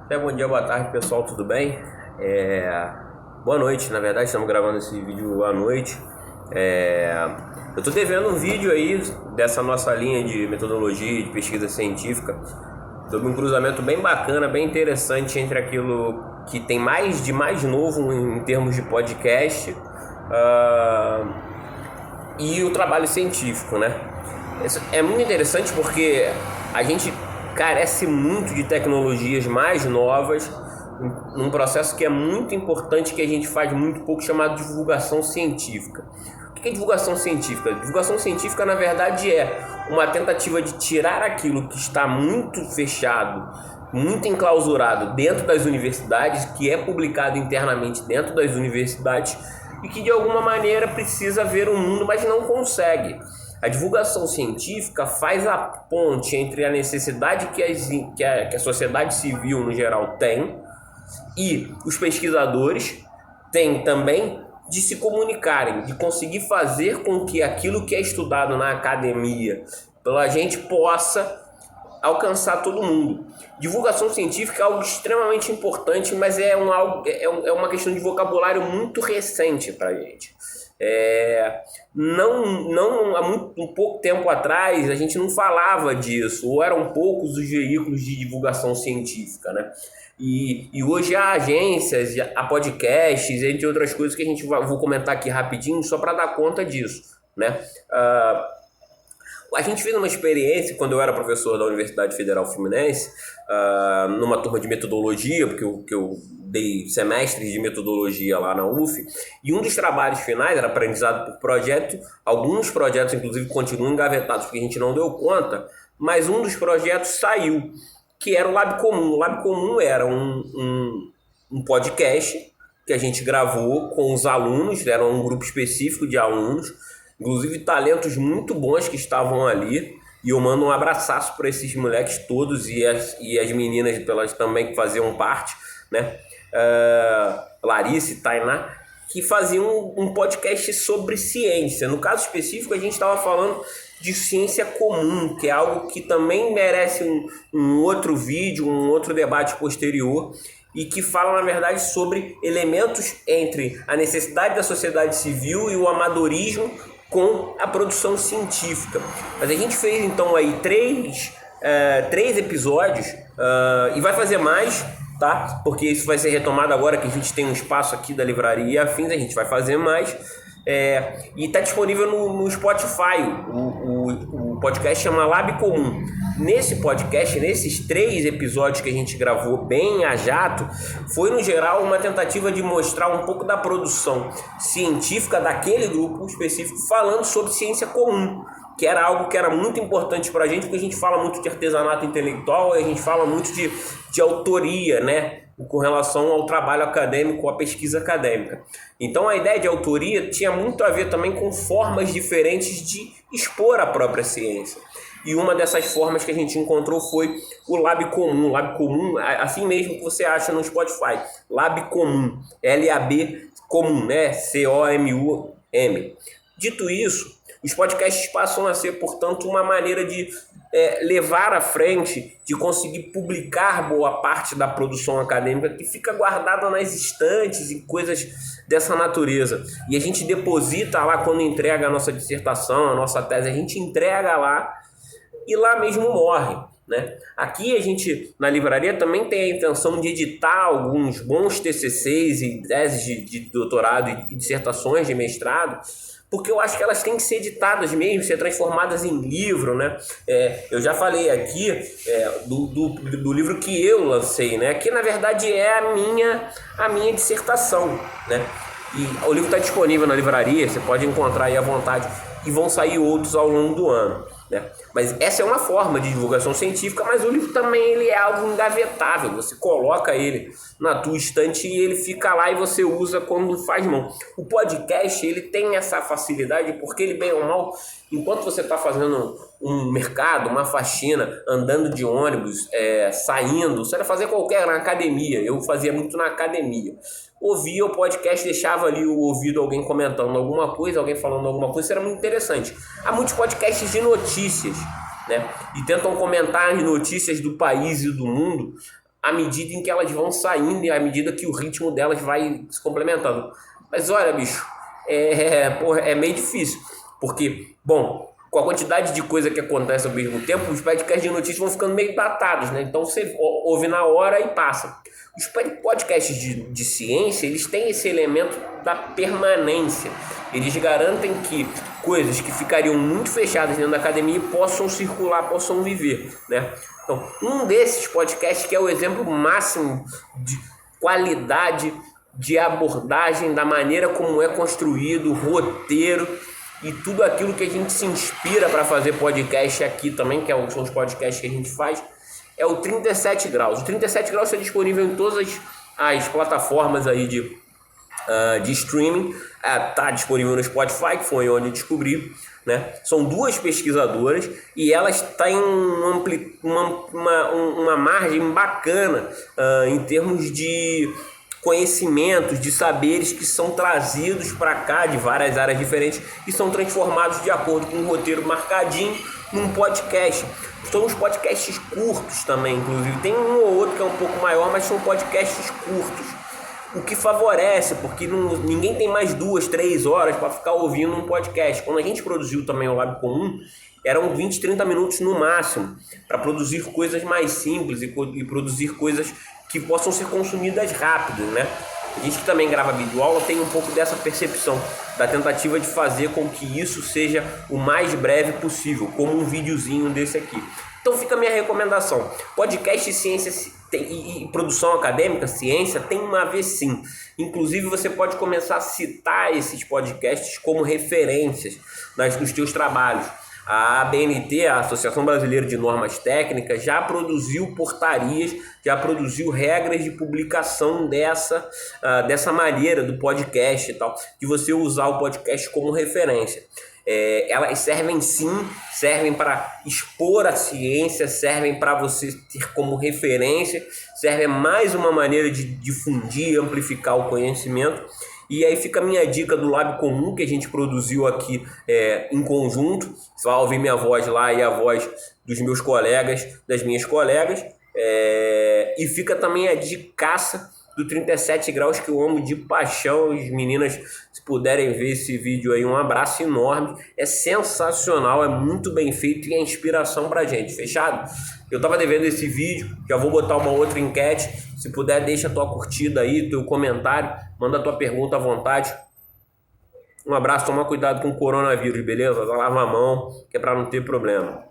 Bom dia, boa tarde, pessoal, tudo bem? Boa noite, na verdade, estamos gravando esse vídeo à noite. Eu estou devendo um vídeo aí dessa nossa linha de metodologia de pesquisa científica sobre um cruzamento bem bacana, bem interessante entre aquilo que tem mais de mais novo em termos de podcast e o trabalho científico, né? Isso é muito interessante porque a gente carece muito de tecnologias mais novas num processo que é muito importante, que a gente faz muito pouco, chamado divulgação científica. O que é divulgação científica? Divulgação científica, na verdade, é uma tentativa de tirar aquilo que está muito fechado, muito enclausurado dentro das universidades, que é publicado internamente dentro das universidades e que de alguma maneira precisa ver o mundo, mas não consegue. A divulgação científica faz a ponte entre a necessidade que a sociedade civil no geral tem e os pesquisadores têm também de se comunicarem, de conseguir fazer com que aquilo que é estudado na academia pela gente possa alcançar todo mundo. Divulgação científica é algo extremamente importante, mas é uma questão de vocabulário muito recente para a gente. Não há um pouco tempo atrás a gente não falava disso, ou eram poucos os veículos de divulgação científica, né? E hoje há agências, há podcasts, entre outras coisas que a gente vou comentar aqui rapidinho só para dar conta disso, né? A gente fez uma experiência quando eu era professor da Universidade Federal Fluminense, numa turma de metodologia, porque eu dei semestres de metodologia lá na UF, e um dos trabalhos finais era aprendizado por projeto. Alguns projetos, inclusive, continuam engavetados porque a gente não deu conta, mas um dos projetos saiu, que era o Lab Comum. O Lab Comum era um podcast que a gente gravou com os alunos, era um grupo específico de alunos, inclusive talentos muito bons que estavam ali, e eu mando um abraçaço para esses moleques todos e as meninas pelas também que faziam parte, né? Larissa e Tainá, que faziam um podcast sobre ciência. No caso específico, a gente estava falando de ciência comum, que é algo que também merece um outro vídeo, um outro debate posterior, e que fala, na verdade, sobre elementos entre a necessidade da sociedade civil e o amadorismo com a produção científica. Mas a gente fez então aí três episódios, e vai fazer mais, tá? Porque isso vai ser retomado agora que a gente tem um espaço aqui da livraria Afins, a gente vai fazer mais. E está disponível no Spotify. O podcast chama Lab Comum. Nesse podcast, nesses 3 episódios que a gente gravou bem a jato, foi no geral uma tentativa de mostrar um pouco da produção científica daquele grupo específico, falando sobre ciência comum, que era algo que era muito importante para a gente, porque a gente fala muito de artesanato intelectual e a gente fala muito de autoria, né? Com relação ao trabalho acadêmico, à pesquisa acadêmica. Então a ideia de autoria tinha muito a ver também com formas diferentes de expor a própria ciência. E uma dessas formas que a gente encontrou foi o Lab Comum. Lab Comum, assim mesmo que você acha no Spotify. Lab Comum, L-A-B Comum, né? C-O-M-U-M. Dito isso, os podcasts passam a ser, portanto, uma maneira de levar à frente, de conseguir publicar boa parte da produção acadêmica que fica guardada nas estantes e coisas dessa natureza. E a gente deposita lá quando entrega a nossa dissertação, a nossa tese, a gente entrega lá e lá mesmo morre, né? Aqui a gente, na livraria, também tem a intenção de editar alguns bons TCCs e teses de doutorado e dissertações de mestrado, porque eu acho que elas têm que ser editadas mesmo, ser transformadas em livro, né? Eu já falei aqui do livro que eu lancei, né? Que na verdade é a minha dissertação, né? E o livro está disponível na livraria, você pode encontrar aí à vontade, e vão sair outros ao longo do ano, né? Mas essa é uma forma de divulgação científica, mas o livro também ele é algo engavetável, você coloca ele na tua estante e ele fica lá e você usa quando faz mão. O podcast ele tem essa facilidade porque ele, bem ou mal, enquanto você está fazendo um mercado, uma faxina, andando de ônibus, saindo, você vai fazer qualquer, na academia, eu fazia muito na academia, ouvia o podcast, deixava ali o ouvido alguém comentando alguma coisa, alguém falando alguma coisa, isso era muito interessante. Há muitos podcasts de notícias, né? E tentam comentar as notícias do país e do mundo à medida em que elas vão saindo e à medida que o ritmo delas vai se complementando. Mas olha, bicho, é meio difícil, porque, bom, com a quantidade de coisa que acontece ao mesmo tempo, os podcasts de notícias vão ficando meio datados, né? Então você ouve na hora e passa. Os podcasts de ciência, eles têm esse elemento da permanência. Eles garantem que coisas que ficariam muito fechadas dentro da academia possam circular, possam viver, né? Então, um desses podcasts que é o exemplo máximo de qualidade de abordagem, da maneira como é construído o roteiro e tudo aquilo que a gente se inspira para fazer podcast aqui também, são os podcasts que a gente faz, é o 37 Graus. O 37 Graus está disponível em todas as plataformas aí de streaming. Está disponível no Spotify, que foi onde eu descobri, né? São duas pesquisadoras e elas têm uma margem bacana em termos de conhecimentos, de saberes que são trazidos para cá de várias áreas diferentes e são transformados de acordo com um roteiro marcadinho num podcast. São os podcasts curtos também, inclusive. Tem um ou outro que é um pouco maior, mas são podcasts curtos. O que favorece, porque ninguém tem mais 2, 3 horas para ficar ouvindo um podcast. Quando a gente produziu também o Lab Comum, eram 20, 30 minutos no máximo, para produzir coisas mais simples e produzir coisas que possam ser consumidas rápido, né? A gente que também grava videoaula tem um pouco dessa percepção, da tentativa de fazer com que isso seja o mais breve possível, como um videozinho desse aqui. Então fica a minha recomendação. Podcast ciência e produção acadêmica, ciência, tem uma a ver sim. Inclusive você pode começar a citar esses podcasts como referências nos teus trabalhos. A ABNT, a Associação Brasileira de Normas Técnicas, já produziu portarias, já produziu regras de publicação dessa maneira do podcast e tal, de você usar o podcast como referência. Elas servem para expor a ciência, servem para você ter como referência, servem mais uma maneira de difundir, amplificar o conhecimento. E aí fica a minha dica do Lab Comum que a gente produziu aqui em conjunto. Você vai ouvir minha voz lá e a voz dos meus colegas, das minhas colegas. E fica também a dicaça do 37 Graus, que eu amo de paixão. As meninas, se puderem ver esse vídeo aí, um abraço enorme. É sensacional, é muito bem feito e é inspiração pra gente, fechado? Eu tava devendo esse vídeo, já vou botar uma outra enquete. Se puder, deixa a tua curtida aí, teu comentário, manda a tua pergunta à vontade. Um abraço, toma cuidado com o coronavírus, beleza? Lava a mão, que é pra não ter problema.